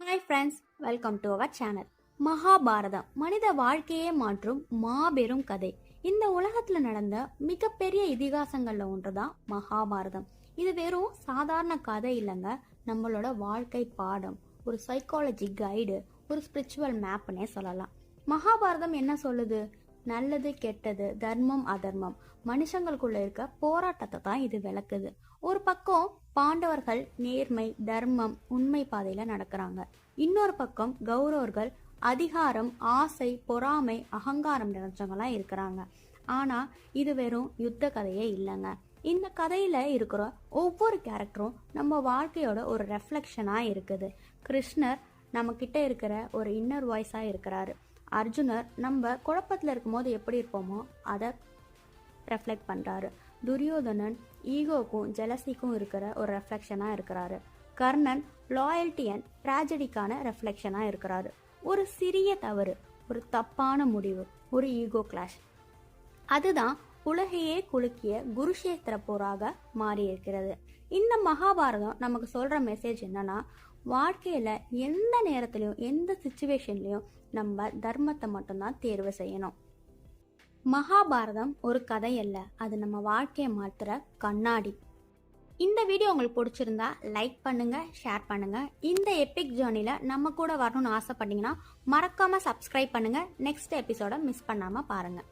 Hi friends, welcome to our channel. Mahabharatam மனித வாழ்க்கையே மாற்றும் மாபெரும் கதை. இந்த உலகத்துல நடந்த மிகப்பெரிய இதிகாசங்கள்ல ஒன்றுதான் மகாபாரதம். இது வெறும் சாதாரண கதை இல்லைங்க, நம்மளோட வாழ்க்கை பாடம், ஒரு சைக்காலஜி கைடு, ஒரு ஸ்பிரிச்சுவல் மேப்னே சொல்லலாம். மகாபாரதம் என்ன சொல்லுது? நல்லது கெட்டது, தர்மம் அதர்மம், மனுஷங்களுக்குள்ள இருக்க போராட்டத்தை தான் இது விளக்குது. ஒரு பக்கம் பாண்டவர்கள் நேர்மை, தர்மம், உண்மை பாதையில நடக்கிறாங்க. இன்னொரு பக்கம் கௌரவர்கள் அதிகாரம், ஆசை, பொறாமை, அகங்காரம் நிறைஞ்சவங்களா இருக்கிறாங்க. ஆனா இது வெறும் யுத்த கதையே இல்லைங்க. இந்த கதையில இருக்கிற ஒவ்வொரு கேரக்டரும் நம்ம வாழ்க்கையோட ஒரு ரெஃப்ளெக்ஷனா இருக்குது. கிருஷ்ணர் நம்ம கிட்ட இருக்கிற ஒரு இன்னர் வாய்ஸா இருக்கிறாரு. அர்ஜுனர் நம்ம குழப்பத்தில் இருக்கும்போது எப்படி இருப்போமோ அதை ரெஃப்ளெக்ட் பண்ணுறாரு. துரியோதனன் ஈகோக்கும் ஜெலசிக்கும் இருக்கிற ஒரு ரெஃப்ளெக்ஷனாக இருக்கிறாரு. கர்ணன் லாயல்ட்டி அண்ட் ட்ராஜடிக்கான ரெஃப்ளெக்ஷனாக இருக்கிறாரு. ஒரு சிறிய தவறு, ஒரு தப்பான முடிவு, ஒரு ஈகோ கிளாஷ், அதுதான் உலகையே குலுக்கிய குருஷேத்திர போராக மாறி இருக்கிறது. இந்த மகாபாரதம் நமக்கு சொல்ற மெசேஜ் என்னன்னா, வாழ்க்கையில எந்த நேரத்திலையும் எந்த சுச்சுவேஷன்லயும் நம்ம தர்மத்தை மட்டும்தான் தேர்வு செய்யணும். மகாபாரதம் ஒரு கதை அல்ல, அது நம்ம வாழ்க்கையை மாத்துற கண்ணாடி. இந்த வீடியோ உங்களுக்கு பிடிச்சிருந்தா லைக் பண்ணுங்க, ஷேர் பண்ணுங்க. இந்த எபிக் ஜேர்னில நம்ம கூட வரணும்னு ஆசைப்பட்டீங்கன்னா மறக்காம சப்ஸ்கிரைப் பண்ணுங்க. நெக்ஸ்ட் எபிசோட மிஸ் பண்ணாம பாருங்க.